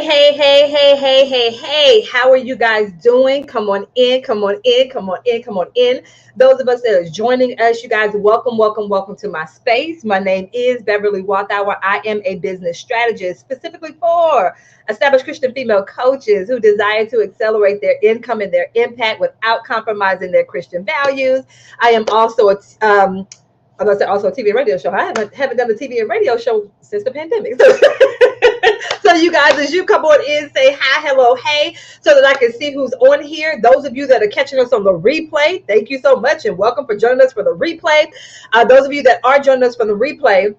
Hey. How are you guys doing? Come on in. Those of us that are joining us, you guys, welcome to my space. My name is Beverly Walthour. I am a business strategist specifically for established Christian female coaches who desire to accelerate their income and their impact without compromising their Christian values. I am also I'm gonna say also a TV and radio show. I haven't done a TV and radio show since the pandemic. So you guys, as you come on in, say hi, hello, hey, so that I can see who's on here. Those of you that are catching us on the replay, thank you so much and welcome for joining us for the replay. Those of you that are joining us for the replay,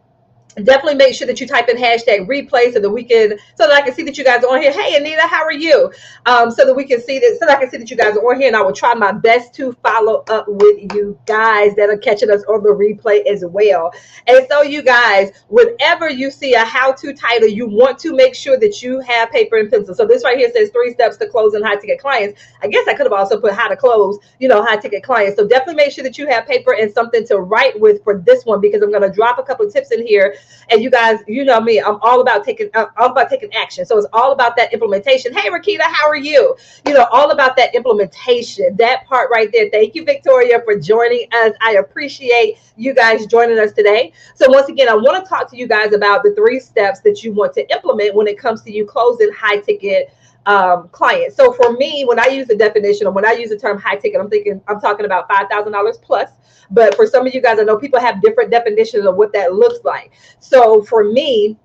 definitely make sure that you type in hashtag replay so that I can see that you guys are on here. Hey Anita, how are you? So that we can see that, so that I can see that you guys are on here, and I will try my best to follow up with you guys that are catching us on the replay as well. And so you guys, whenever you see a how-to title, you want to make sure that you have paper and pencil. So this right here says 3 steps to closing high-ticket clients. I guess I could have also put how to close, high-ticket clients. So definitely make sure that you have paper and something to write with for this one, because I'm going to drop a couple of tips in here. And you guys, you know me, I'm all about taking action. So it's all about that implementation. Hey, Rakita, how are you? All about that implementation, that part right there. Thank you, Victoria, for joining us. I appreciate you guys joining us today. So once again, I want to talk to you guys about the 3 steps that you want to implement when it comes to you closing high ticket clients. So for me, when I use the definition, or when I use the term high ticket, I'm talking about $5,000 plus. But for some of you guys, I know people have different definitions of what that looks like. So for me,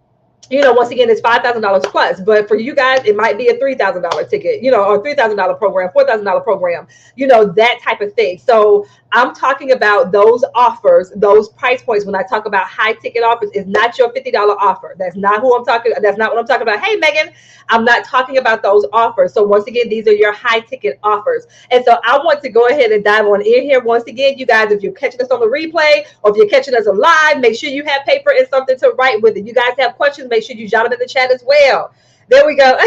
once again, it's $5,000 plus, but for you guys, it might be a $3,000 ticket, or $3,000 program, $4,000 program, that type of thing. So I'm talking about those offers, those price points. When I talk about high ticket offers, it's not your $50 offer. That's not what I'm talking about. Hey, Megan, I'm not talking about those offers. So once again, these are your high ticket offers. And so I want to go ahead and dive on in here. Once again, you guys, if you're catching us on the replay or if you're catching us live, make sure you have paper and something to write with it. You guys have questions, make sure you jot them in the chat as well. There we go.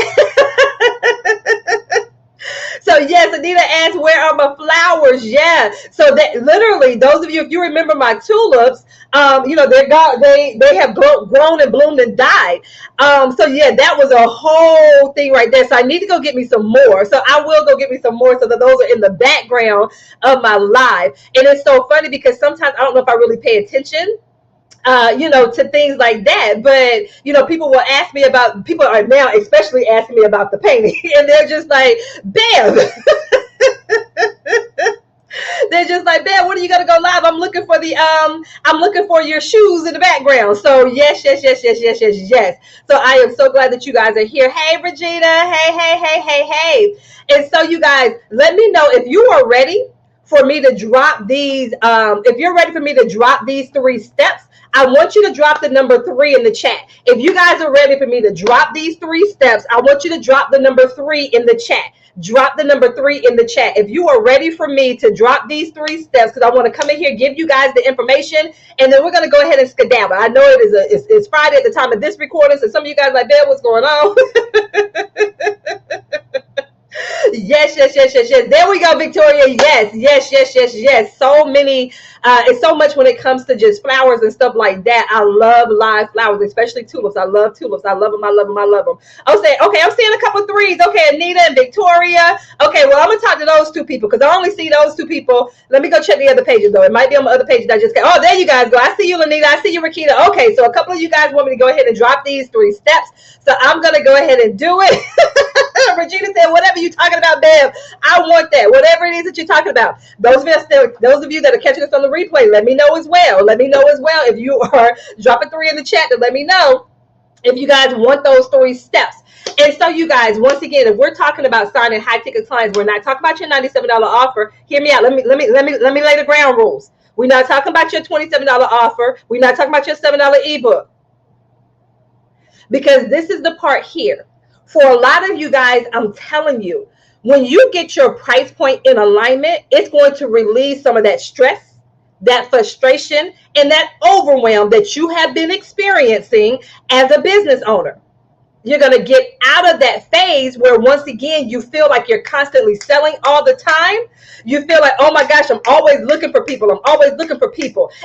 So yes, Anita asked, where are my flowers? Yeah. So that literally, those of you, if you remember my tulips, they have grown and bloomed and died. So yeah, that was a whole thing right there. So I need to go get me some more. So I will go get me some more so that those are in the background of my live. And it's so funny because sometimes I don't know if I really pay attention to things like that. But, people are now especially asking me about the painting and they're just like, bam. They're just like, man, when are you gonna go live? I'm looking for your shoes in the background. So yes. So I am so glad that you guys are here. Hey, Regina. Hey. And so you guys, let me know if you are ready for me to drop these. If you're ready for me to drop these 3 steps, I want you to drop the number 3 in the chat. If you guys are ready for me to drop these 3 steps, I want you to drop the number 3 in the chat. Drop the number 3 in the chat. If you are ready for me to drop these 3 steps, because I want to come in here, give you guys the information, and then we're going to go ahead and skedaddle. I know it's Friday at the time of this recording, so some of you guys are like, man, what's going on? Yes. There we go, Victoria. Yes. So many. It's so much when it comes to just flowers and stuff like that. I love live flowers, especially tulips. I love tulips. I love them. Okay, I'm seeing a couple 3s. Okay, Anita and Victoria. Okay, well, I'm going to talk to those 2 people because I only see those 2 people. Let me go check the other pages, though. It might be on my other pages. Oh, there you guys go. I see you, Lanita. I see you, Rakita. Okay, so a couple of you guys want me to go ahead and drop these 3 steps. So I'm going to go ahead and do it. Regina said, whatever you're talking about, Bev, I want that. Whatever it is that you're talking about. Those of you that are catching us on the replay, let me know as well. If you are dropping 3 in the chat, to let me know if you guys want those 3 steps. And so you guys, once again, if we're talking about signing high ticket clients, we're not talking about your $97 offer. Hear me out. Let me lay the ground rules. We're not talking about your $27 offer. We're not talking about your $7 ebook. Because this is the part here. For a lot of you guys, I'm telling you, when you get your price point in alignment, it's going to release some of that stress, that frustration, and that overwhelm that you have been experiencing as a business owner. You're going to get out of that phase where once again, you feel like you're constantly selling all the time. You feel like, oh my gosh, I'm always looking for people.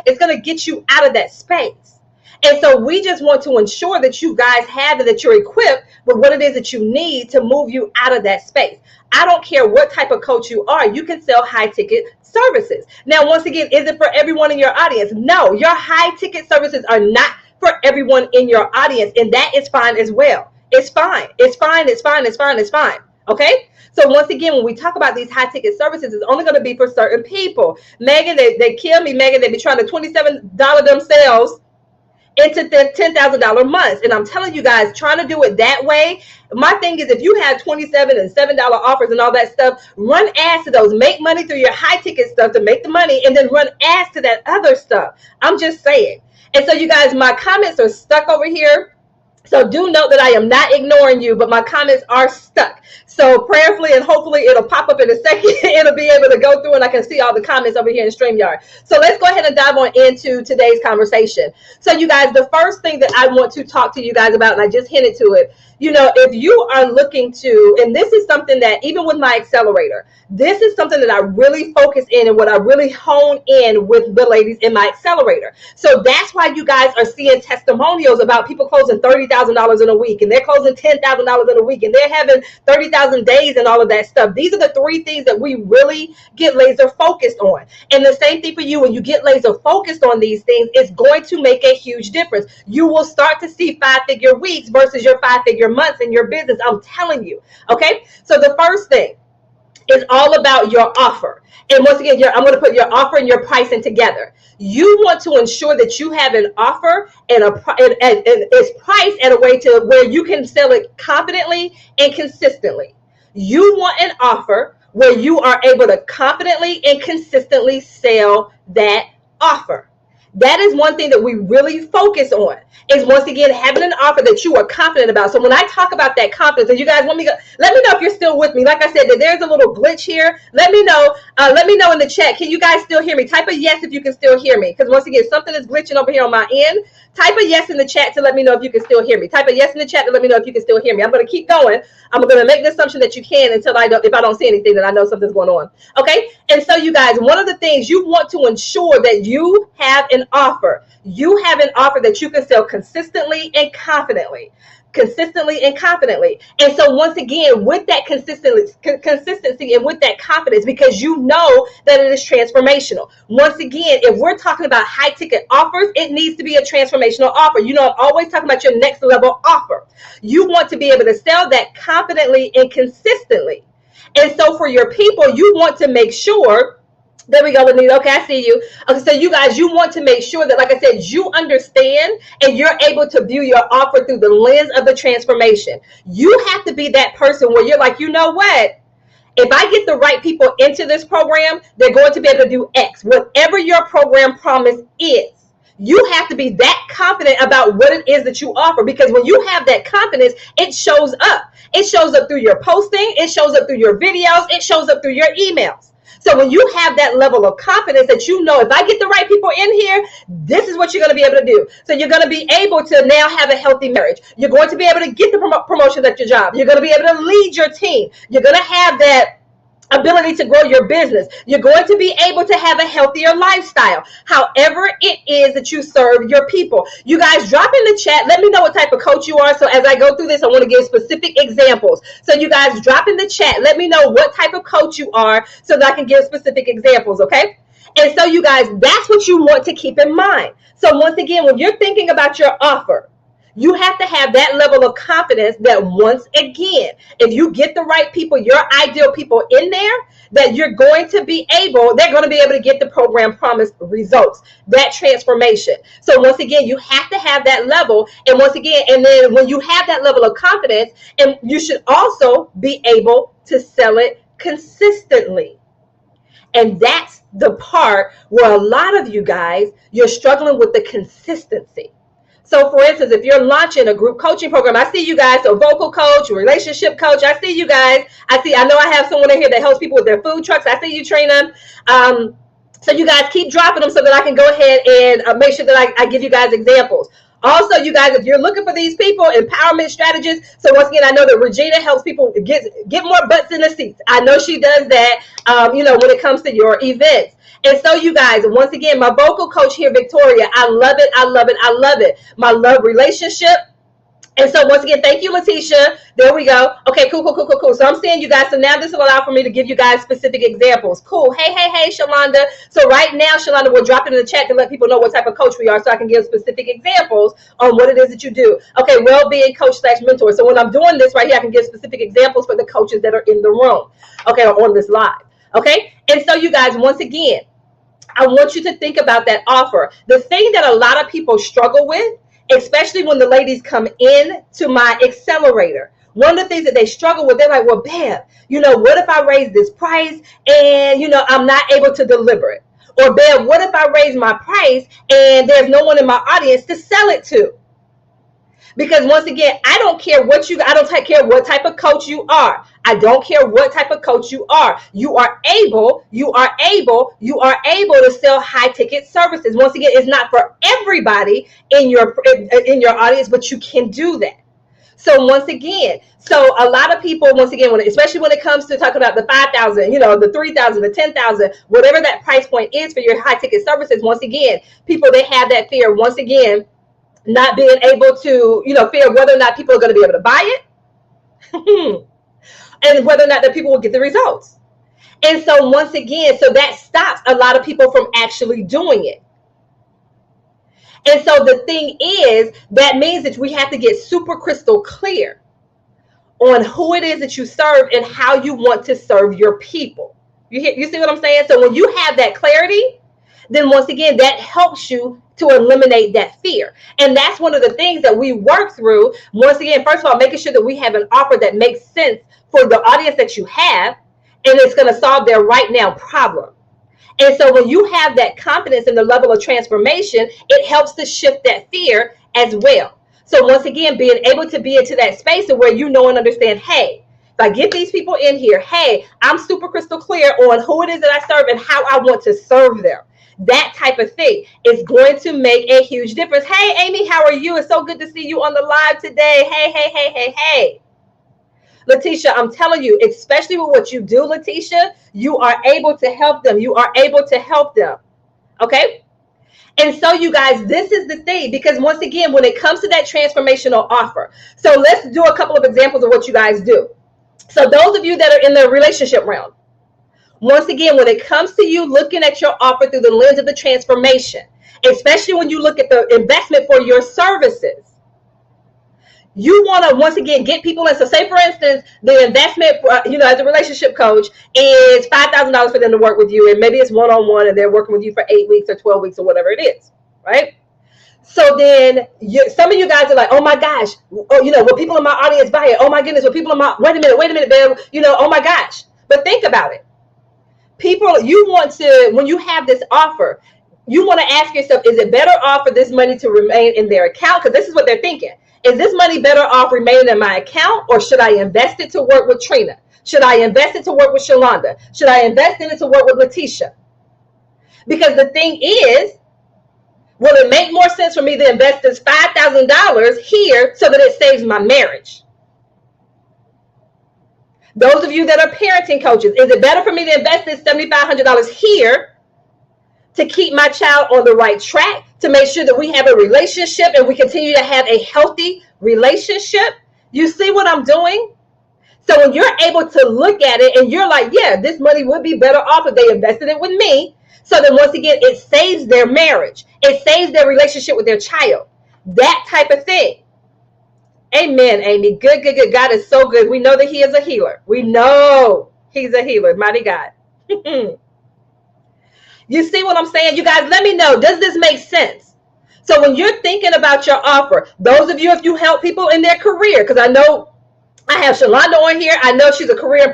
It's going to get you out of that space. And so we just want to ensure that you guys have it, that you're equipped with what it is that you need to move you out of that space. I don't care what type of coach you are. You can sell high ticket services. Now, once again, is it for everyone in your audience? No, your high ticket services are not for everyone in your audience. And that is fine as well. It's fine. It's fine. It's fine. It's fine. It's fine. Okay. So once again, when we talk about these high ticket services, it's only going to be for certain people. Megan, they kill me, Megan. They be trying to $27 themselves into the $10,000 months. And I'm telling you guys, trying to do it that way. My thing is, if you have $27 and $7 offers and all that stuff, run ads to those. Make money through your high ticket stuff to make the money, and then run ads to that other stuff. I'm just saying. And so you guys, my comments are stuck over here. So do note that I am not ignoring you, but my comments are stuck. So prayerfully and hopefully it'll pop up in a second. It'll be able to go through and I can see all the comments over here in StreamYard. So let's go ahead and dive on into today's conversation. So you guys, the first thing that I want to talk to you guys about, and I just hinted to it, you know, if you are looking to, and this is something that even with my accelerator, this is something that I really focus in and what I really hone in with the ladies in my accelerator. So that's why you guys are seeing testimonials about people closing $30,000 in a week, and they're closing $10,000 in a week, and they're having 30,000 days and all of that stuff. These are the three things that we really get laser focused on. And the same thing for you, when you get laser focused on these things, it's going to make a huge difference. You will start to see 5-figure weeks versus your 5-figure months in your business. I'm telling you. Okay. So the first thing is all about your offer. And once again, I'm going to put your offer and your pricing together. You want to ensure that you have an offer and it's priced at a way to where you can sell it confidently and consistently. You want an offer where you are able to confidently and consistently sell that offer. That is one thing that we really focus on, is once again having an offer that you are confident about. So when I talk about that confidence, and you guys let me know if you're still with me. Like I said, that there's a little glitch here. Let me know in the chat. Can you guys still hear me? Type a yes if you can still hear me. Because once again, something is glitching over here on my end. Type a yes in the chat to let me know if you can still hear me. Type a yes in the chat to let me know if you can still hear me. I'm going to keep going. I'm going to make the assumption that you can until if I don't see anything, then I know something's going on. Okay. And so you guys, one of the things you want to ensure that you have an offer. You have an offer that you can sell consistently and confidently. Consistently and confidently. And so once again, with that consistency and with that confidence, because you know that it is transformational. Once again, if we're talking about high ticket offers, it needs to be a transformational offer. You know, I'm always talking about your next level offer. You want to be able to sell that confidently and consistently. And so for your people, you want to make sure. There we go, Anita. Okay, I see you. Okay, so you guys, you want to make sure that, like I said, you understand and you're able to view your offer through the lens of the transformation. You have to be that person where you're like, you know what? If I get the right people into this program, they're going to be able to do X. Whatever your program promise is, you have to be that confident about what it is that you offer, because when you have that confidence, it shows up. It shows up through your posting. It shows up through your videos. It shows up through your emails. So when you have that level of confidence that you know, if I get the right people in here, this is what you're going to be able to do. So you're going to be able to now have a healthy marriage. You're going to be able to get the promotions at your job. You're going to be able to lead your team. You're going to have that ability to grow your business. You're going to be able to have a healthier lifestyle. However it is that you serve your people. You guys drop in the chat. Let me know what type of coach you are. So as I go through this, I want to give specific examples. So you guys drop in the chat. Let me know what type of coach you are so that I can give specific examples. Okay. And so you guys, that's what you want to keep in mind. So once again, when you're thinking about your offer, you have to have that level of confidence that once again, if you get the right people, your ideal people in there, that you're going to be able, they're going to be able to get the program promised results, that transformation. So once again, you have to have that level. And once again, and then when you have that level of confidence, and you should also be able to sell it consistently. And that's the part where a lot of you guys, you're struggling with the consistency. So for instance, if you're launching a group coaching program, I see you guys, so vocal coach, relationship coach, I see you guys. I know I have someone in here that helps people with their food trucks. I see you, Trina. So you guys keep dropping them so that I can go ahead and make sure that I give you guys examples. Also, you guys, if you're looking for these people, empowerment strategists. So once again, I know that Regina helps people get more butts in the seats. I know she does that, when it comes to your events. And so you guys, once again, my vocal coach here, Victoria, I love it. I love it. I love it. My love relationship. And so once again, thank you, Letitia. There we go. Okay, cool. So I'm seeing you guys. So now this will allow for me to give you guys specific examples. Cool. Hey, Shalonda. So right now, Shalonda, we'll drop it in the chat to let people know what type of coach we are so I can give specific examples on what it is that you do. Okay, well-being coach / mentor. So when I'm doing this right here, I can give specific examples for the coaches that are in the room. Okay, or on this live. Okay, and so you guys, once again, I want you to think about that offer. The thing that a lot of people struggle with, especially when the ladies come in to my accelerator, one of the things that they struggle with, they're like, well, Bev, what if I raise this price and, I'm not able to deliver it? Or Bev, what if I raise my price and there's no one in my audience to sell it to? Because once again, I don't care what type of coach you are. I don't care what type of coach you are. You are able to sell high ticket services. Once again, it's not for everybody in your audience, but you can do that. So once again, a lot of people, once again, especially when it comes to talking about the 5,000, the 3,000, the 10,000, whatever that price point is for your high ticket services, once again, people, they have that fear. Once again, not being able to, fear whether or not people are going to be able to buy it and whether or not the people will get the results. And so once again, that stops a lot of people from actually doing it. And so the thing is, that means that we have to get super crystal clear on who it is that you serve and how you want to serve your people. You see what I'm saying? So when you have that clarity, then once again, that helps you to eliminate that fear. And that's one of the things that we work through. Once again, first of all, making sure that we have an offer that makes sense for the audience that you have, and it's going to solve their right now problem. And so when you have that confidence in the level of transformation, it helps to shift that fear as well. So once again, being able to be into that space where you know and understand, hey, if I get these people in here, hey, I'm super crystal clear on who it is that I serve and how I want to serve them. That type of thing is going to make a huge difference. Hey, Amy, how are you? It's so good to see you on the live today. Hey. Letitia, I'm telling you, especially with what you do, Letitia, you are able to help them. Okay? And so you guys, this is the thing, because once again, when it comes to that transformational offer, so let's do a couple of examples of what you guys do. So those of you that are in the relationship realm, once again, when it comes to you looking at your offer through the lens of the transformation, especially when you look at the investment for your services, you want to, once again, get people in. So say, for instance, the investment, as a relationship coach is $5,000 for them to work with you. And maybe it's one-on-one and they're working with you for 8 weeks or 12 weeks or whatever it is, right? So then some of you guys are like, oh my gosh, will people in my audience buy it? Oh my goodness, will people in my, wait a minute, babe, oh my gosh. But think about it. People, you want to, when you have this offer, you want to ask yourself, is it better off for this money to remain in their account? Because this is what they're thinking. Is this money better off remaining in my account, or should I invest it to work with Trina? Should I invest it to work with Shalonda? Should I invest in it to work with Letitia? Because the thing is, will it make more sense for me to invest this $5,000 here so that it saves my marriage? Those of you that are parenting coaches, is it better for me to invest this $7,500 here to keep my child on the right track, to make sure that we have a relationship and we continue to have a healthy relationship? You see what I'm doing? So when you're able to look at it and you're like, yeah, this money would be better off if they invested it with me. So then once again, it saves their marriage. It saves their relationship with their child. That type of thing. Amen, Amy. Good. God is so good. We know that he is a healer. We know he's a healer. Mighty God. You see what I'm saying? You guys, let me know. Does this make sense? So when you're thinking about your offer, those of you, if you help people in their career, because I know I have Shalonda on here. I know she's a career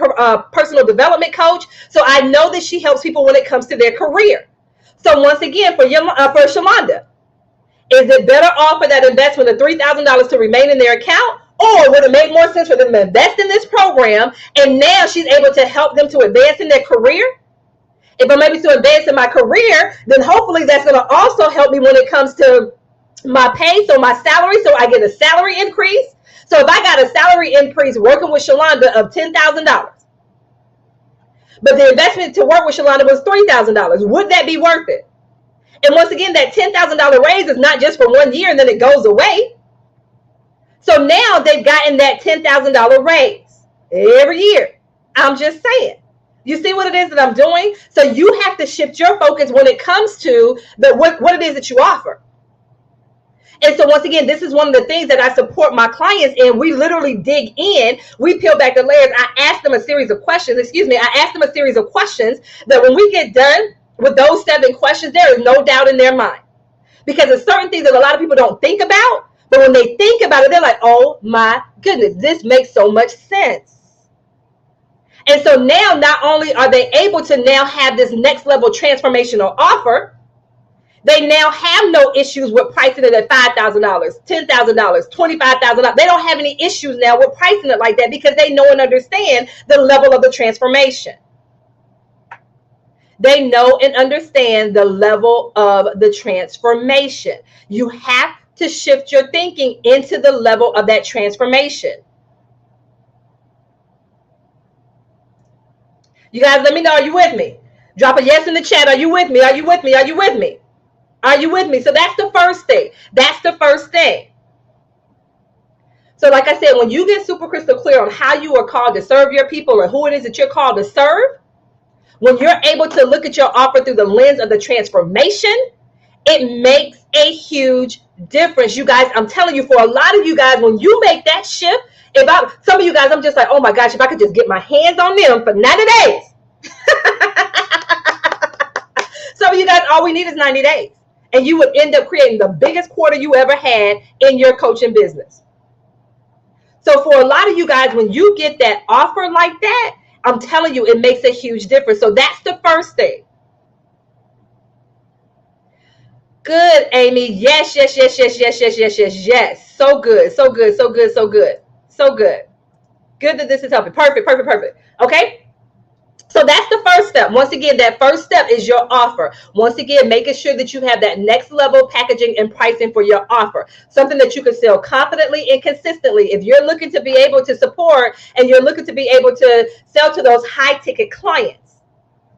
personal development coach. So I know that she helps people when it comes to their career. So once again, for Shalonda, is it better off for that investment of $3,000 to remain in their account? Or would it make more sense for them to invest in this program and now she's able to help them to advance in their career? If I'm able to advance in my career, then hopefully that's going to also help me when it comes to my pay, so my salary, so I get a salary increase. So if I got a salary increase working with Shalonda of $10,000, but the investment to work with Shalonda was $3,000, would that be worth it? And once again, that $10,000 raise is not just for 1 year and then it goes away. So now they've gotten that $10,000 raise every year. I'm just saying. You see what it is that I'm doing? So you have to shift your focus when it comes to what it is that you offer. And so once again, this is one of the things that I support my clients in. We literally dig in. We peel back the layers. I ask them a series of questions. I ask them a series of questions that when we get done with those 7 questions, there is no doubt in their mind. Because there's certain things that a lot of people don't think about. But when they think about it, they're like, oh my goodness, this makes so much sense. And so now not only are they able to now have this next level transformational offer, they now have no issues with pricing it at $5,000, $10,000, $25,000. They don't have any issues now with pricing it like that because they know and understand the level of the transformation. They know and understand the level of the transformation. You have to shift your thinking into the level of that transformation. You guys, let me know. Are you with me? Drop a yes in the chat. Are you with me? Are you with me? Are you with me? Are you with me? So that's the first thing. That's the first thing. So like I said, when you get super crystal clear on how you are called to serve your people and who it is that you're called to serve, when you're able to look at your offer through the lens of the transformation, it makes a huge difference. You guys, I'm telling you, for a lot of you guys, when you make that shift, some of you guys, I'm just like, oh my gosh, if I could just get my hands on them for 90 days. Some of you guys, all we need is 90 days. And you would end up creating the biggest quarter you ever had in your coaching business. So for a lot of you guys, when you get that offer like that, I'm telling you, it makes a huge difference. So that's the first thing. Good, Amy. Yes, yes, yes, yes, yes, yes, yes, yes, yes. So good, so good, so good, so good, so good. Good that this is helping. Perfect, perfect, perfect. Okay. So that's the first step. Once again, that first step is your offer. Once again, making sure that you have that next level packaging and pricing for your offer. Something that you can sell confidently and consistently. If you're looking to be able to support and you're looking to be able to sell to those high ticket clients,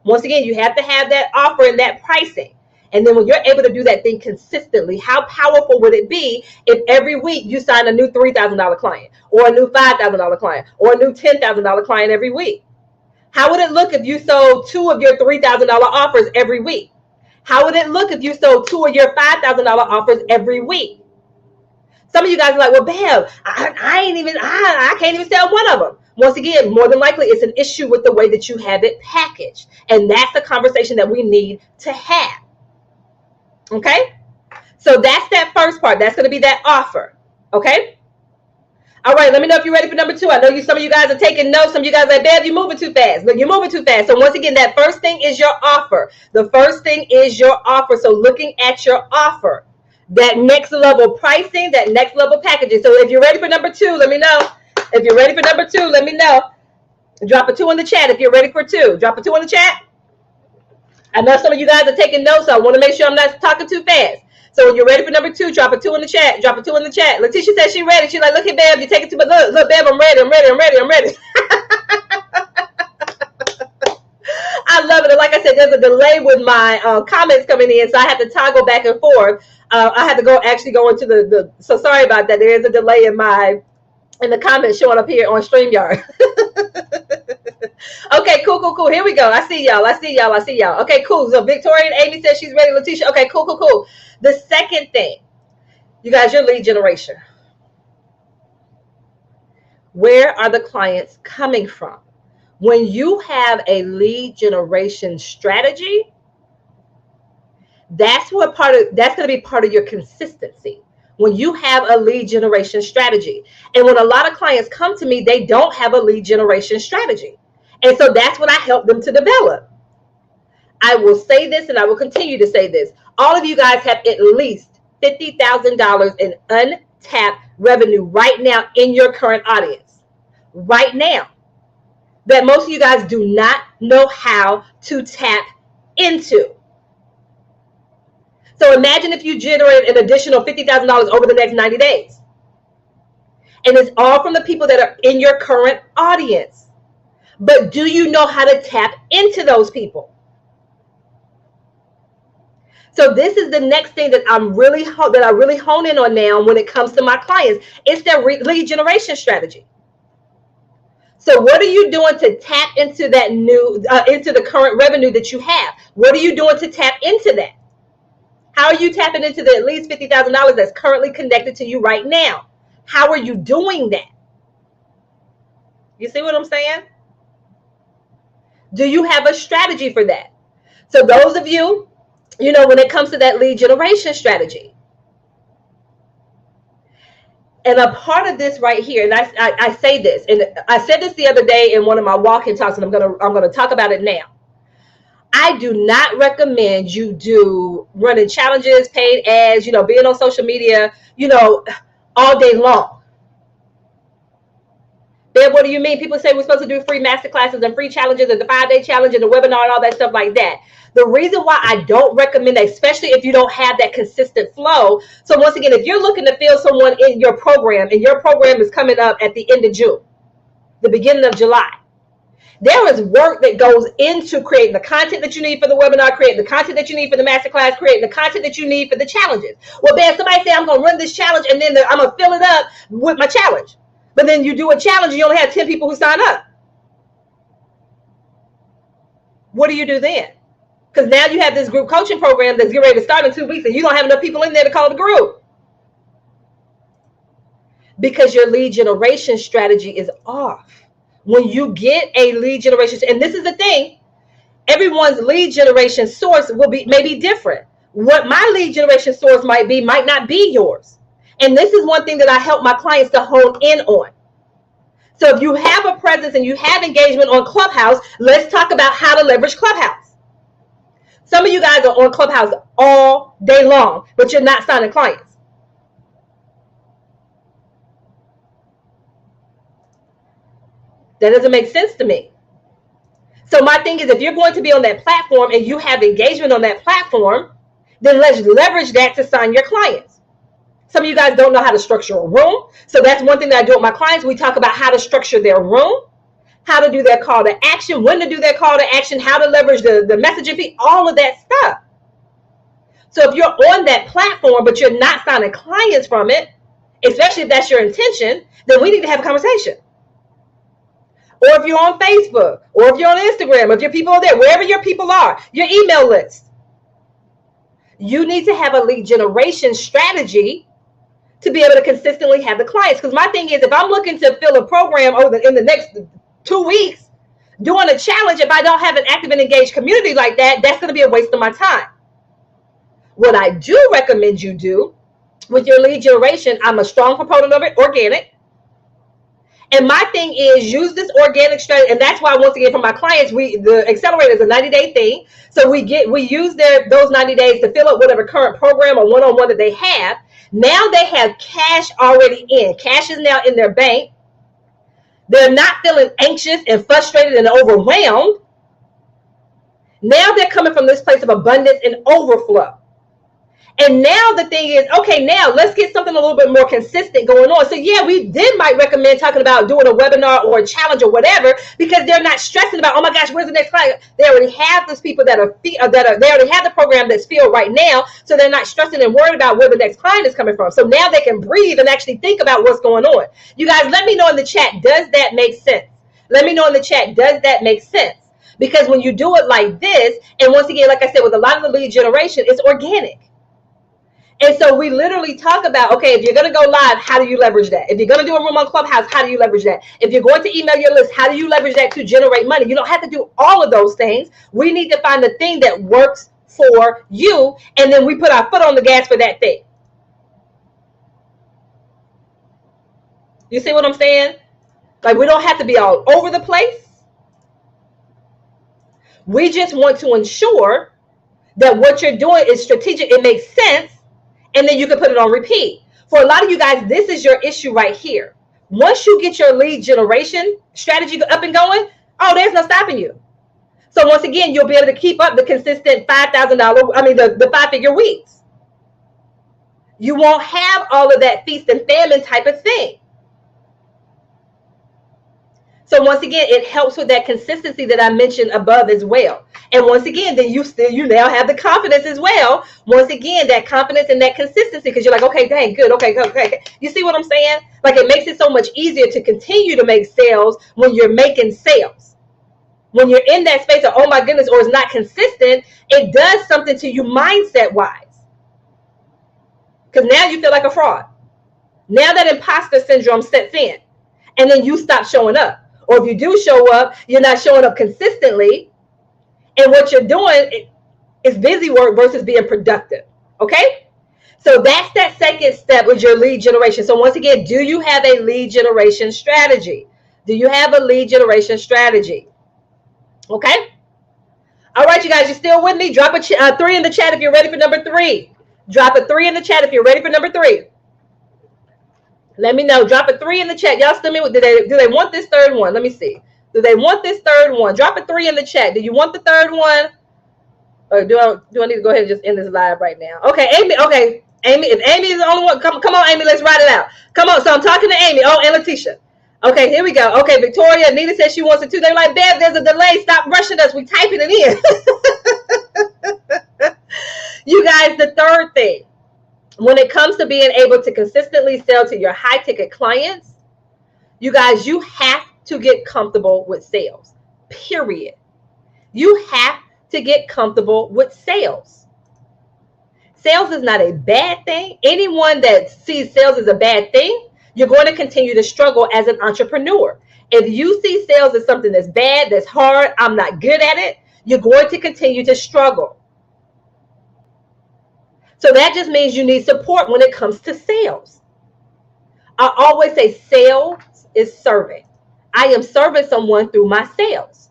once again, you have to have that offer and that pricing. And then when you're able to do that thing consistently, how powerful would it be if every week you sign a new $3,000 client or a new $5,000 client or a new $10,000 client every week? How would it look if you sold 2 of your $3,000 offers every week? How would it look if you sold 2 of your $5,000 offers every week? Some of you guys are like, well, Bev, I can't even sell one of them. Once again, more than likely, it's an issue with the way that you have it packaged. And that's the conversation that we need to have. Okay? So that's that first part. That's going to be that offer. Okay? All right, let me know if you're ready for number 2. I know some of you guys are taking notes. Some of you guys are like, Bev, you're moving too fast. Look, you're moving too fast. So once again, that first thing is your offer. The first thing is your offer. So looking at your offer, that next level pricing, that next level packaging. So if you're ready for number 2, let me know. If you're ready for number 2, let me know. Drop a 2 in the chat if you're ready for 2. Drop a 2 in the chat. I know some of you guys are taking notes, so I want to make sure I'm not talking too fast. So when you're ready for number 2, drop a 2 in the chat. Drop a 2 in the chat. Letitia said she's ready. She's like, look at Bev, you're taking too much. Look, Bev, I'm ready. I love it. And like I said, there's a delay with my comments coming in, so I have to toggle back and forth. I had to go into the so sorry about that. There is a delay in the comments showing up here on StreamYard. Okay, cool. Here we go. I see y'all. Okay, cool. So Victoria and Amy said she's ready. Letitia. Okay, cool. The second thing, you guys, your lead generation. Where are the clients coming from? When you have a lead generation strategy, that's going to be part of your consistency. When you have a lead generation strategy. And when a lot of clients come to me, they don't have a lead generation strategy. And so that's what I help them to develop. I will say this and I will continue to say this. All of you guys have at least $50,000 in untapped revenue right now in your current audience. Right now. That most of you guys do not know how to tap into. So imagine if you generate an additional $50,000 over the next 90 days. And it's all from the people that are in your current audience. But do you know how to tap into those people? So this is the next thing that I really hone in on now when it comes to my clients. It's their lead generation strategy. So what are you doing to tap into that into the current revenue that you have? What are you doing to tap into that? How are you tapping into the at least $50,000 that's currently connected to you right now? How are you doing that? You see what I'm saying? Do you have a strategy for that? So those of you, when it comes to that lead generation strategy, and a part of this right here, and I say this, and I said this the other day in one of my walk-in talks, and I'm gonna talk about it now. I do not recommend you do running challenges, paid ads, being on social media, all day long. Then what do you mean? People say we're supposed to do free masterclasses and free challenges and the 5-day challenge and the webinar and all that stuff like that. The reason why I don't recommend that, especially if you don't have that consistent flow. So once again, if you're looking to fill someone in your program and your program is coming up at the end of June, the beginning of July, there is work that goes into creating the content that you need for the webinar, creating the content that you need for the masterclass, creating the content that you need for the challenges. Well, man, somebody say I'm going to run this challenge and then I'm going to fill it up with my challenge. But then you do a challenge and you only have 10 people who sign up. What do you do then? Because now you have this group coaching program that's getting ready to start in 2 weeks and you don't have enough people in there to call the group. Because your lead generation strategy is off. When you get a lead generation, and this is the thing, everyone's lead generation source may be different. What my lead generation source might not be yours. And this is one thing that I help my clients to hone in on. So if you have a presence and you have engagement on Clubhouse, let's talk about how to leverage Clubhouse. Some of you guys are on Clubhouse all day long, but you're not signing clients. That doesn't make sense to me. So my thing is, if you're going to be on that platform and you have engagement on that platform, then let's leverage that to sign your clients. Some of you guys don't know how to structure a room. So that's one thing that I do with my clients. We talk about how to structure their room, how to do their call to action, when to do their call to action, how to leverage the messaging fee, all of that stuff. So if you're on that platform, but you're not signing clients from it, especially if that's your intention, then we need to have a conversation. Or if you're on Facebook, or if you're on Instagram, if your people are there, wherever your people are, your email list. You need to have a lead generation strategy to be able to consistently have the clients. Because my thing is, if I'm looking to fill a program in the next 2 weeks, doing a challenge, if I don't have an active and engaged community like that, that's going to be a waste of my time. What I do recommend you do with your lead generation, I'm a strong proponent of it, organic. And my thing is use this organic strategy. And that's why, once again, for my clients, the accelerator is a 90-day thing. So we use those 90 days to fill up whatever current program or one-on-one that they have. Now they have cash already in. Cash is now in their bank. They're not feeling anxious and frustrated and overwhelmed. Now they're coming from this place of abundance and overflow. And now the thing is, okay, now let's get something a little bit more consistent going on. So yeah, we might recommend talking about doing a webinar or a challenge or whatever, because they're not stressing about, oh my gosh, where's the next client? They already have those people they already have the program that's filled right now. So they're not stressing and worried about where the next client is coming from. So now they can breathe and actually think about what's going on. You guys, let me know in the chat, does that make sense? Let me know in the chat, does that make sense? Because when you do it like this, and once again, like I said, with a lot of the lead generation, it's organic. And so we literally talk about, okay, if you're going to go live, how do you leverage that? If you're going to do a room on Clubhouse, how do you leverage that? If you're going to email your list, how do you leverage that to generate money? You don't have to do all of those things. We need to find the thing that works for you, and then we put our foot on the gas for that thing. You see what I'm saying? Like, we don't have to be all over the place. We just want to ensure that what you're doing is strategic, it makes sense, and then you can put it on repeat. For a lot of you guys, this is your issue right here. Once you get your lead generation strategy up and going, oh, there's no stopping you. So once again, you'll be able to keep up the consistent $5,000, the 5-figure weeks. You won't have all of that feast and famine type of thing. So once again, it helps with that consistency that I mentioned above as well. And once again, then you now have the confidence as well. Once again, that confidence and that consistency, because you're like, okay, dang, good, okay. You see what I'm saying? Like, it makes it so much easier to continue to make sales when you're making sales. When you're in that space of, oh my goodness, or it's not consistent, it does something to you mindset-wise. Because now you feel like a fraud. Now that imposter syndrome sets in, and then you stop showing up. Or if you do show up, you're not showing up consistently. And what you're doing is busy work versus being productive. Okay? So that's that second step with your lead generation. So once again, do you have a lead generation strategy? Do you have a lead generation strategy? Okay? All right, you guys, you still with me? Drop a 3 in the chat if you're ready for number 3. Drop a 3 in the chat if you're ready for number 3. Let me know. Drop a 3 in the chat. Y'all still me? Do they want this third one? Let me see. Do they want this third one? Drop a 3 in the chat. Do you want the third one? Or do I need to go ahead and just end this live right now? Okay, Amy. Okay, Amy. If Amy is the only one, come on, Amy. Let's ride it out. Come on. So I'm talking to Amy. Oh, and Letitia. Okay, here we go. Okay, Victoria. Nina says she wants it too. They're like, Bev, there's a delay. Stop rushing us. We typing it in. You guys, the third thing. When it comes to being able to consistently sell to your high ticket clients, you guys, you have to get comfortable with sales, period. You have to get comfortable with sales. Sales is not a bad thing. Anyone that sees sales as a bad thing, you're going to continue to struggle as an entrepreneur. If you see sales as something that's bad, that's hard, I'm not good at it, you're going to continue to struggle. So that just means you need support when it comes to sales. I always say sales is serving. I am serving someone through my sales.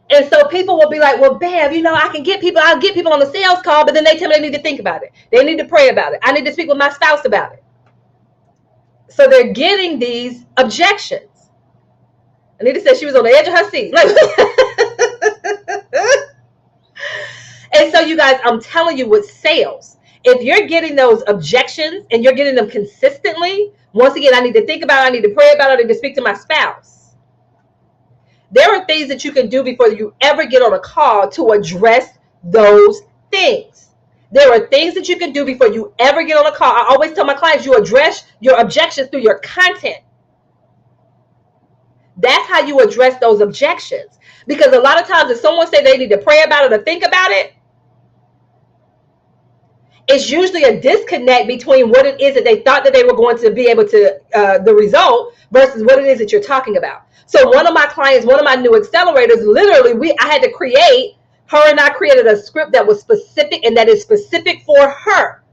And so people will be like, well, Bev, I'll get people on the sales call, but then they tell me they need to think about it. They need to pray about it. I need to speak with my spouse about it. So they're getting these objections. Anita said she was on the edge of her seat. And so you guys, I'm telling you with sales, if you're getting those objections and you're getting them consistently, once again, I need to think about it, I need to pray about it, I need to speak to my spouse. There are things that you can do before you ever get on a call to address those things. There are things that you can do before you ever get on a call. I always tell my clients, you address your objections through your content. That's how you address those objections. Because a lot of times if someone say they need to pray about it or think about it, it's usually a disconnect between what it is that they thought that they were going to be able to, the result versus what it is that you're talking about. So one of my clients, one of my new accelerators, literally, I had to create, her and I created a script that was specific and that is specific for her.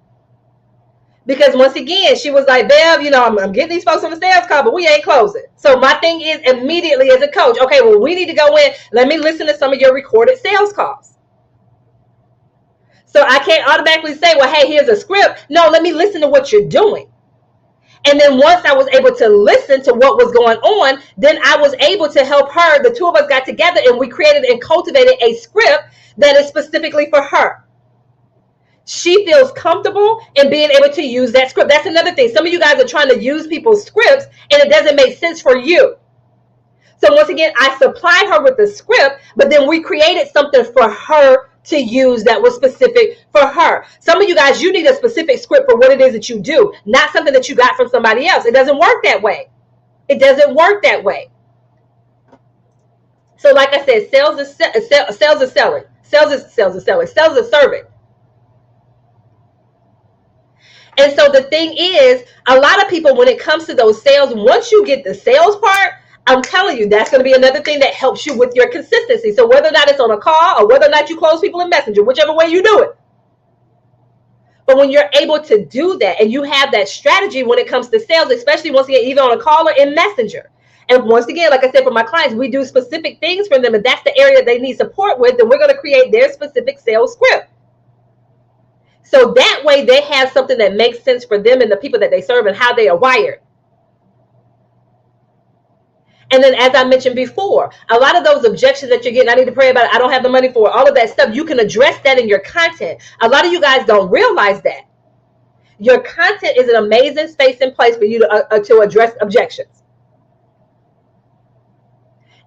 Because once again, she was like, Bev, I'm getting these folks on the sales call, but we ain't closing. So my thing is immediately as a coach, okay, well, we need to go in. Let me listen to some of your recorded sales calls. So I can't automatically say, well, hey, here's a script. No, let me listen to what you're doing. And then once I was able to listen to what was going on, then I was able to help her. The two of us got together and we created and cultivated a script that is specifically for her. She feels comfortable in being able to use that script. That's another thing. Some of you guys are trying to use people's scripts and it doesn't make sense for you. So once again, I supplied her with the script, but then we created something for her to use that was specific for her. Some of you guys, you need a specific script for what it is that you do, not something that you got from somebody else. It doesn't work that way. It doesn't work that way. So like I said, sales is selling. Sales is selling. Sales is serving. And so the thing is, a lot of people, when it comes to those sales, once you get the sales part, I'm telling you, that's going to be another thing that helps you with your consistency. So whether or not it's on a call or whether or not you close people in Messenger, whichever way you do it. But when you're able to do that and you have that strategy when it comes to sales, especially once again, either on a call or in Messenger. And once again, like I said, for my clients, we do specific things for them. And that's the area they need support with. Then we're going to create their specific sales script. So that way they have something that makes sense for them and the people that they serve and how they are wired. And then, as I mentioned before, a lot of those objections that you're getting, I need to pray about it, I don't have the money for it, all of that stuff, you can address that in your content. A lot of you guys don't realize that. Your content is an amazing space and place for you to address objections.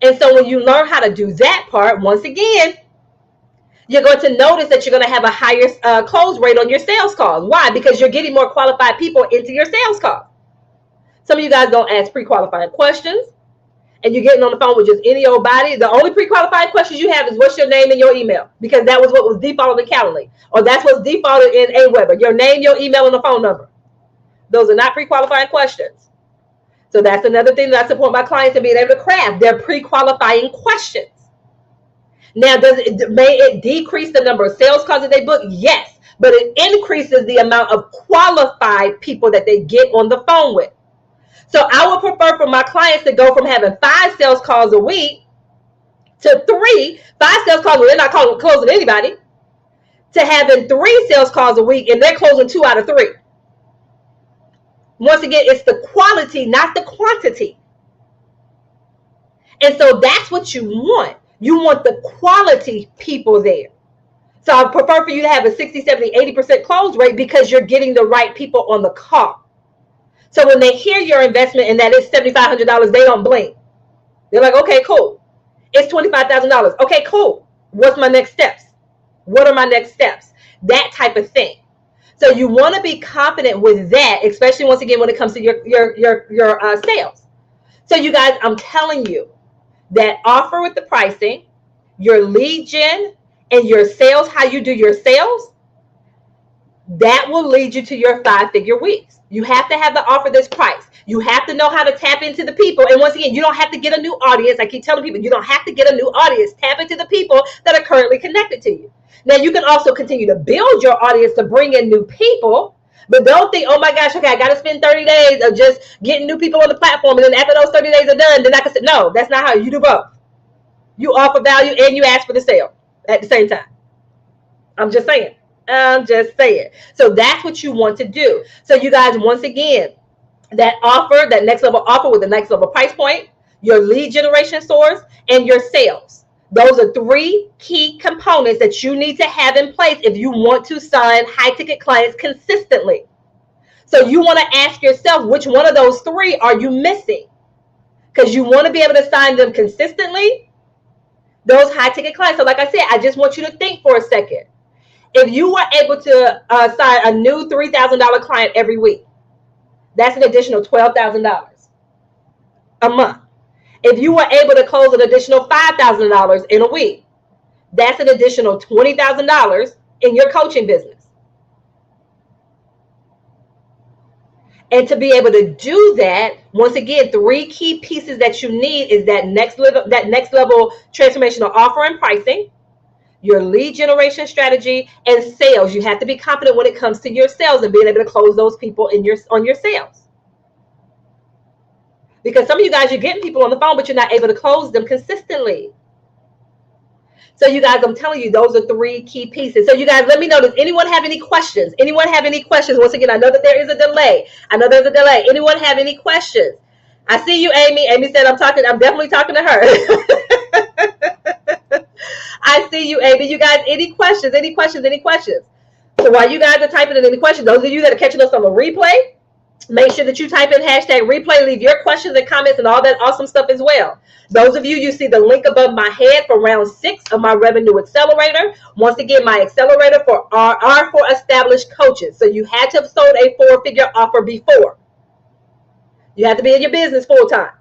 And so when you learn how to do that part, once again, you're going to notice that you're going to have a higher close rate on your sales calls. Why? Because you're getting more qualified people into your sales call. Some of you guys don't ask pre-qualifying questions, and you're getting on the phone with just any old body. The only pre-qualified questions you have is what's your name and your email, because that was what was defaulted in Calendly, or that's what's defaulted in Aweber. Your name, your email, and the phone number. Those are not pre-qualifying questions. So that's another thing that I support my clients in being able to craft their pre-qualifying questions. Now, may it decrease the number of sales calls that they book? Yes, but it increases the amount of qualified people that they get on the phone with. So I would prefer for my clients to go from having 5 sales calls a week to 3, 5 sales calls where they're not closing anybody, to having 3 sales calls a week and they're closing 2 out of 3. Once again, it's the quality, not the quantity. And so that's what you want. You want the quality people there. So I prefer for you to have a 60, 70, 80% close rate because you're getting the right people on the call. So when they hear your investment and that is $7,500, they don't blink. They're like, okay, cool. It's $25,000. Okay, cool. What's my next steps? What are my next steps? That type of thing. So you want to be confident with that, especially once again when it comes to your sales. So you guys, I'm telling you that offer with the pricing, your lead gen, and your sales, how you do your sales, that will lead you to your 5-figure weeks. You have to have the offer that's priced. You have to know how to tap into the people. And once again, you don't have to get a new audience. I keep telling people, you don't have to get a new audience. Tap into the people that are currently connected to you. Now, you can also continue to build your audience to bring in new people, but don't think, oh my gosh, okay, I got to spend 30 days of just getting new people on the platform. And then after those 30 days are done, then I can say, no, that's not how you do both. You offer value and you ask for the sale at the same time. I'm just saying. So that's what you want to do. So you guys, once again, that offer, that next level offer with the next level price point, your lead generation source, and your sales. Those are 3 key components that you need to have in place if you want to sign high ticket clients consistently. So you want to ask yourself, which one of those 3 are you missing? Because you want to be able to sign them consistently, those high ticket clients. So like I said, I just want you to think for a second. If you were able to sign a new $3,000 client every week, that's an additional $12,000 a month. If you were able to close an additional $5,000 in a week, that's an additional $20,000 in your coaching business. And to be able to do that, once again, 3 key pieces that you need is that next level transformational offer and pricing, your lead generation strategy, and sales. You have to be confident when it comes to your sales and being able to close those people on your sales. Because some of you guys, you're getting people on the phone, but you're not able to close them consistently. So you guys, I'm telling you, those are 3 key pieces. So you guys, let me know, does anyone have any questions? Anyone have any questions? Once again, I know that there is a delay. Anyone have any questions? I see you, Amy. Amy said, I'm definitely talking to her. I see you, Amy. You guys, any questions? So while you guys are typing in any questions, those of you that are catching us on the replay, make sure that you type in #replay, leave your questions and comments and all that awesome stuff as well. Those of you see the link above my head for round 6 of my revenue accelerator. Once again, my accelerator are for established coaches. So you had to have sold a 4-figure offer before. You have to be in your business full time.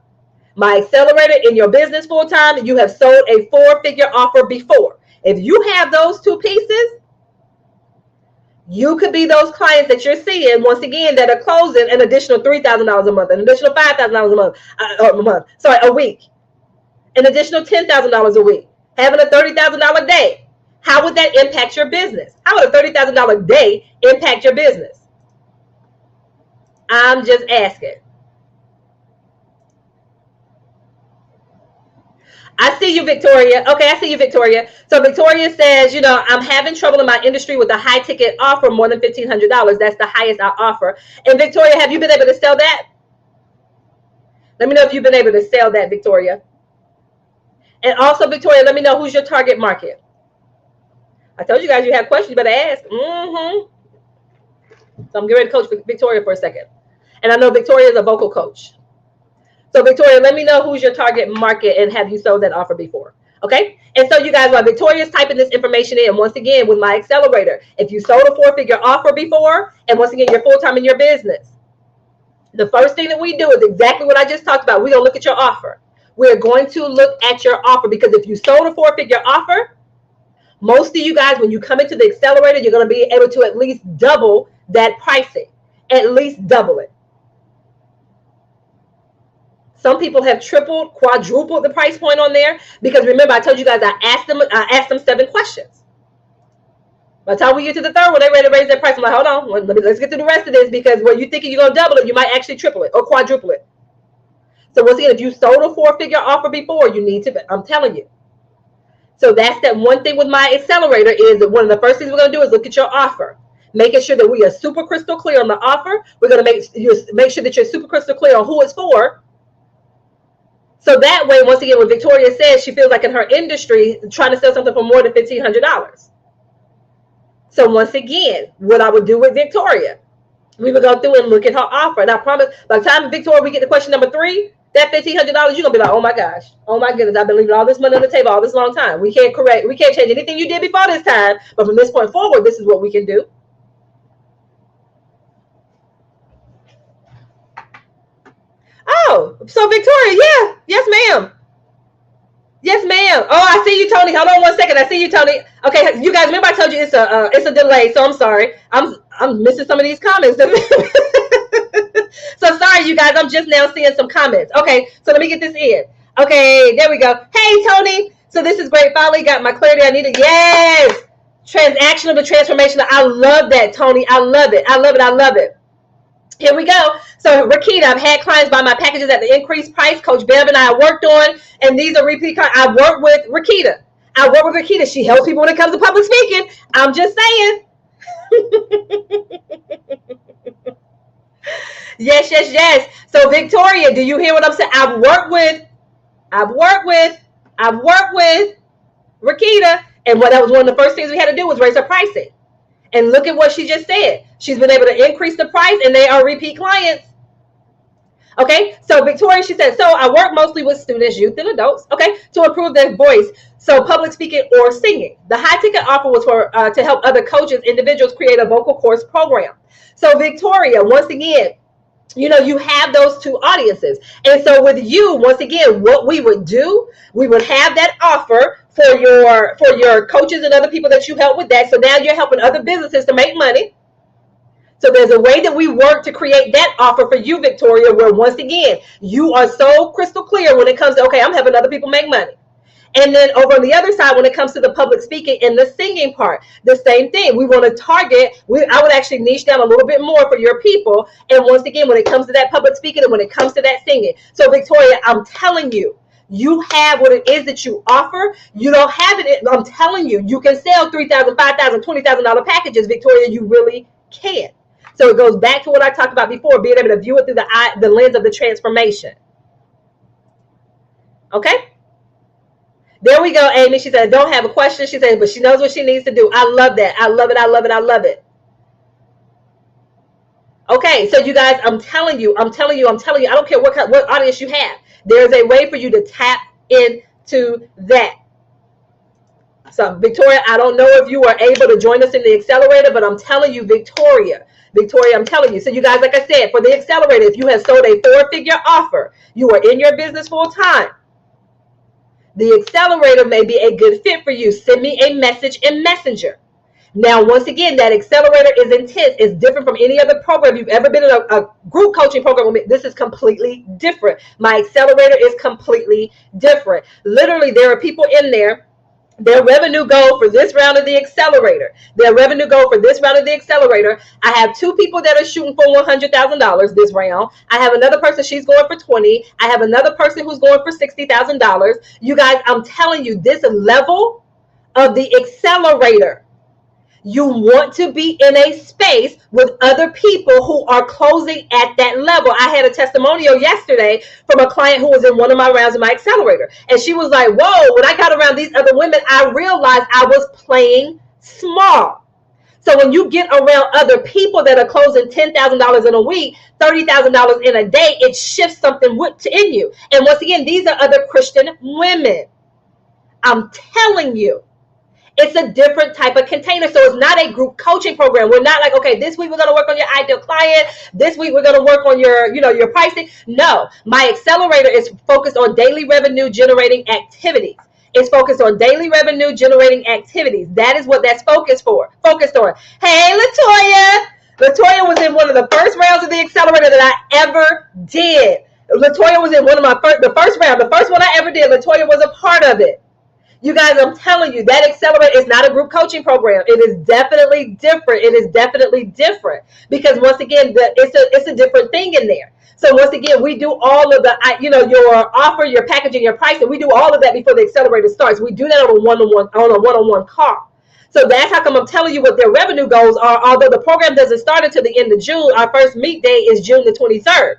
My accelerator in your business full time, you have sold a 4-figure offer before. If you have those 2 pieces, you could be those clients that you're seeing, once again, that are closing an additional $3,000 a month, an additional $5,000 a week, an additional $10,000 a week, having a $30,000 day. How would that impact your business? How would a $30,000 day impact your business? I'm just asking. I see you, Victoria. Okay, I see you, Victoria. So Victoria says, I'm having trouble in my industry with a high ticket offer, more than $1,500. That's the highest I offer. And Victoria, have you been able to sell that? Let me know if you've been able to sell that, Victoria. And also, Victoria, let me know who's your target market. I told you guys you have questions, you better ask. So I'm getting ready to coach Victoria for a second. And I know Victoria is a vocal coach. So Victoria, let me know who's your target market and have you sold that offer before? Okay. And so you guys, while Victoria's typing this information in, once again, with my accelerator, if you sold a 4-figure offer before, and once again, you're full-time in your business, the first thing that we do is exactly what I just talked about. We're going to look at your offer. We're going to look at your offer, because if you sold a 4-figure offer, most of you guys, when you come into the accelerator, you're going to be able to at least double that pricing, at least double it. Some people have tripled, quadrupled the price point on there, because remember, I told you guys I asked them 7 questions. By the time we get to the third one, they ready to raise their price. I'm like, hold on, let's get through the rest of this, because when you're thinking you're going to double it, you might actually triple it or quadruple it. So once again, if you sold a 4-figure offer before, you need to, I'm telling you. So that's that one thing with my accelerator, is that one of the first things we're going to do is look at your offer, making sure that we are super crystal clear on the offer. We're going to make sure that you're super crystal clear on who it's for. So that way, once again, when Victoria says she feels like in her industry, trying to sell something for more than $1,500. So once again, what I would do with Victoria, we would go through and look at her offer. And I promise, by the time, Victoria, we get to question number 3, that $1,500, you're going to be like, oh my gosh, oh my goodness, I've been leaving all this money on the table all this long time. We can't change anything you did before this time. But from this point forward, this is what we can do. Oh, so Victoria, yeah. Yes, ma'am. Yes, ma'am. Oh, I see you, Tony. Hold on one second. I see you, Tony. Okay, you guys, remember I told you it's a delay, so I'm sorry. I'm missing some of these comments. So sorry, you guys. I'm just now seeing some comments. Okay, so let me get this in. Okay, there we go. Hey, Tony. So this is great. Finally got my clarity I needed. Yes. Transactional to transformational. I love that, Tony. I love it. I love it. I love it. Here we go. So Rakita, I've had clients buy my packages at the increased price. Coach Bev and I worked on, and these are repeat clients. I work with Rakita. She helps people when it comes to public speaking. I'm just saying. Yes, yes, yes. So Victoria, do you hear what I'm saying? I've worked with Rakita, and that was one of the first things we had to do was raise her pricing. And look at what she just said. She's been able to increase the price, and they are repeat clients. Okay, so Victoria, she said, so I work mostly with students, youth, and adults, okay, to improve their voice, so public speaking or singing. The high-ticket offer was for to help other coaches, individuals create a vocal course program. So Victoria, once again, you have those 2 audiences. And so with you, once again, what we would do, we would have that offer for your coaches and other people that you help with that. So now you're helping other businesses to make money. So there's a way that we work to create that offer for you, Victoria, where once again, you are so crystal clear when it comes to, okay, I'm helping other people make money. And then over on the other side, when it comes to the public speaking and the singing part, the same thing. We want to target, I would actually niche down a little bit more for your people. And once again, when it comes to that public speaking and when it comes to that singing. So Victoria, I'm telling you, you have what it is that you offer. You don't have it. I'm telling you, you can sell $3,000, $5,000, $20,000 packages, Victoria. You really can. So it goes back to what I talked about before, being able to view it through the lens of the transformation. Okay? There we go, Amy. She said, I don't have a question. She said, but she knows what she needs to do. I love that. I love it. I love it. I love it. Okay, so you guys, I'm telling you, I don't care what audience you have. There's a way for you to tap into that. So Victoria, I don't know if you are able to join us in the accelerator, but I'm telling you, Victoria, I'm telling you. So you guys, like I said, for the accelerator, if you have sold a 4-figure offer, you are in your business full time, the accelerator may be a good fit for you. Send me a message in Messenger. Now, once again, that accelerator is intense. It's different from any other program. If you've ever been in a group coaching program with me, this is completely different. My accelerator is completely different. Literally, there are people in there. Their revenue goal for this round of the accelerator. I have 2 people that are shooting for $100,000 this round. I have another person, she's going for 20. I have another person who's going for $60,000. You guys, I'm telling you, this level of the accelerator, you want to be in a space with other people who are closing at that level. I had a testimonial yesterday from a client who was in one of my rounds in my accelerator. And she was like, whoa, when I got around these other women, I realized I was playing small. So when you get around other people that are closing $10,000 in a week, $30,000 in a day, it shifts something in you. And once again, these are other Christian women. I'm telling you, it's a different type of container. So it's not a group coaching program. We're not like, okay, this week we're going to work on your ideal client. This week we're going to work on your pricing. No, my accelerator is focused on daily revenue generating activities. It's focused on daily revenue generating activities. That is what that's focused on. Hey, Latoya. Latoya was in one of the first rounds of the accelerator that I ever did. Latoya was in the first round. The first one I ever did. Latoya was a part of it. You guys, I'm telling you, that accelerator is not a group coaching program. It is definitely different. It is definitely different because once again, it's a different thing in there. So once again, we do all of the, your offer, your packaging, your pricing. We do all of that before the accelerator starts. We do that on a one-on-one call. So that's how come I'm telling you what their revenue goals are. Although the program doesn't start until the end of June, our first meet day is June the 23rd.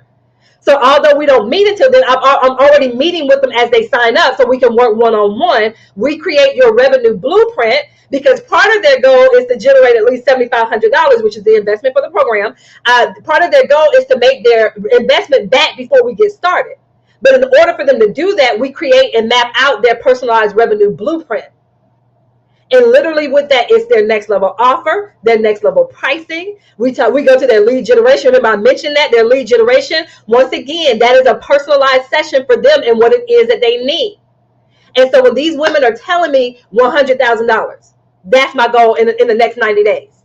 So although we don't meet until then, I'm already meeting with them as they sign up so we can work one-on-one. We create your revenue blueprint because part of their goal is to generate at least $7,500, which is the investment for the program. Part of their goal is to make their investment back before we get started. But in order for them to do that, we create and map out their personalized revenue blueprint. And literally with that, it's their next level offer, their next level pricing. We go to their lead generation. Remember I mentioned that, their lead generation. Once again, that is a personalized session for them and what it is that they need. And so when these women are telling me $100,000, that's my goal in the next 90 days.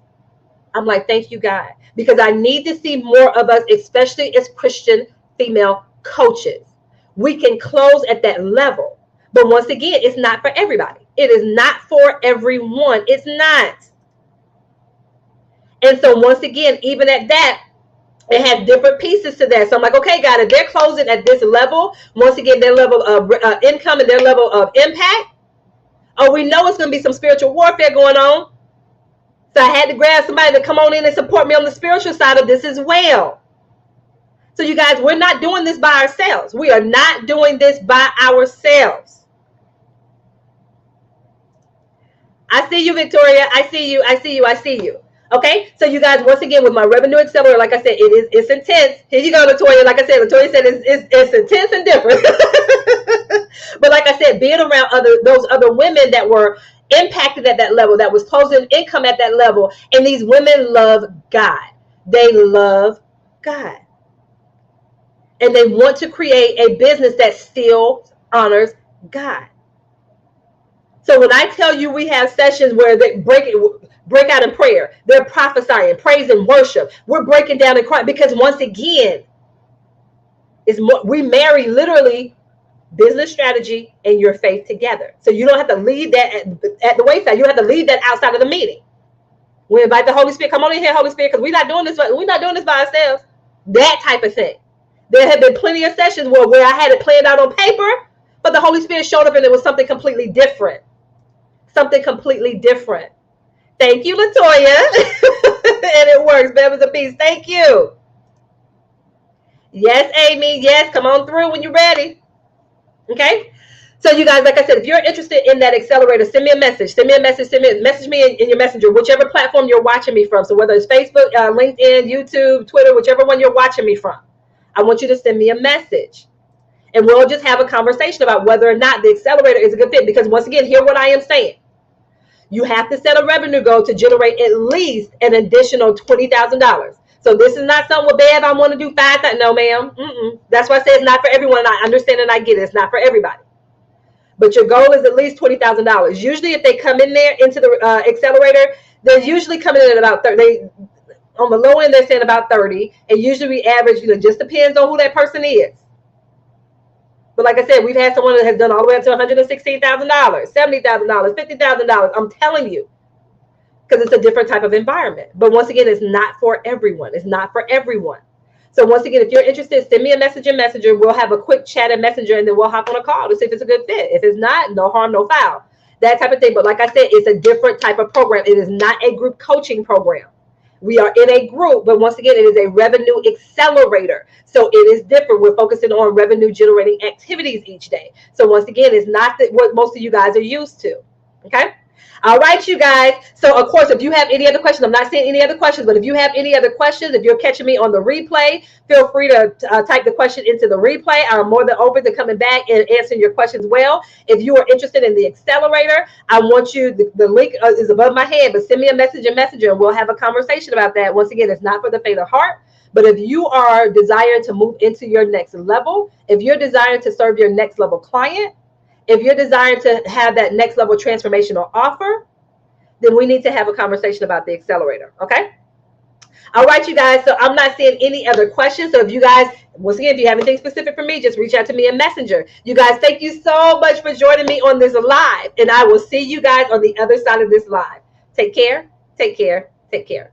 I'm like, thank you, God, because I need to see more of us, especially as Christian female coaches. We can close at that level. But once again, it's not for everybody. It is not for everyone. It's not. And so once again, even at that, it has different pieces to that. So I'm like, okay, God, if they're closing at this level, once again, their level of income and their level of impact, we know it's going to be some spiritual warfare going on. So I had to grab somebody to come on in and support me on the spiritual side of this as well. So you guys, we're not doing this by ourselves. We are not doing this by ourselves. I see you, Victoria. I see you. Okay, so you guys, once again, with my revenue accelerator, like I said, it's intense. Here you go, Latoya. Like I said, Latoya said it's intense and different. But like I said, being around those other women that were impacted at that level, that was closing income at that level, and these women love God. They love God. And they want to create a business that still honors God. So when I tell you we have sessions where they break out in prayer, they're prophesying, praise and worship. We're breaking down and crying because once again, we marry literally business strategy and your faith together. So you don't have to leave that at the wayside. You don't have to leave that outside of the meeting. We invite the Holy Spirit. Come on in here, Holy Spirit, because we're not doing this by ourselves. That type of thing. There have been plenty of sessions where I had it planned out on paper, but the Holy Spirit showed up and it was something completely different. Something completely different. Thank you, Latoya. And it works. Members of Peace. Thank you. Yes, Amy. Yes, come on through when you're ready. Okay. So you guys, like I said, if you're interested in that accelerator, send me a message. Message me in your messenger, whichever platform you're watching me from. So whether it's Facebook, LinkedIn, YouTube, Twitter, whichever one you're watching me from, I want you to send me a message. And we'll just have a conversation about whether or not the accelerator is a good fit. Because once again, hear what I am saying. You have to set a revenue goal to generate at least an additional $20,000. So this is not something, well, babe, I want to do $5,000. No, ma'am. That's why I say it's not for everyone. And I understand and I get it. It's not for everybody. But your goal is at least $20,000. Usually if they come in there into the accelerator, they're usually coming in at about 30. On the low end, they're saying about 30. And usually we average, just depends on who that person is. But like I said, we've had someone that has done all the way up to $116,000, $70,000, $50,000. I'm telling you, because it's a different type of environment. But once again, it's not for everyone. It's not for everyone. So once again, if you're interested, send me a message in Messenger. We'll have a quick chat in Messenger, and then we'll hop on a call to see if it's a good fit. If it's not, no harm, no foul. That type of thing. But like I said, it's a different type of program. It is not a group coaching program. We are in a group, but once again, it is a revenue accelerator. So it is different. We're focusing on revenue generating activities each day. So once again, it's not what most of you guys are used to. Okay. All right, you guys. So, of course, if you have any other questions, I'm not seeing any other questions, but if you have any other questions, if you're catching me on the replay, feel free to type the question into the replay. I'm more than open to coming back and answering your questions well. If you are interested in the accelerator, I want you, the link is above my head, but send me a message in Messenger and we'll have a conversation about that. Once again, it's not for the faint of heart. But if you are desiring to move into your next level, if you're desiring to serve your next level client, if you're desiring to have that next level transformational offer, then we need to have a conversation about the accelerator. Okay. All right, you guys. So I'm not seeing any other questions. So if you guys, once again, if you have anything specific for me, just reach out to me in Messenger. You guys, thank you so much for joining me on this live. And I will see you guys on the other side of this live. Take care. Take care. Take care.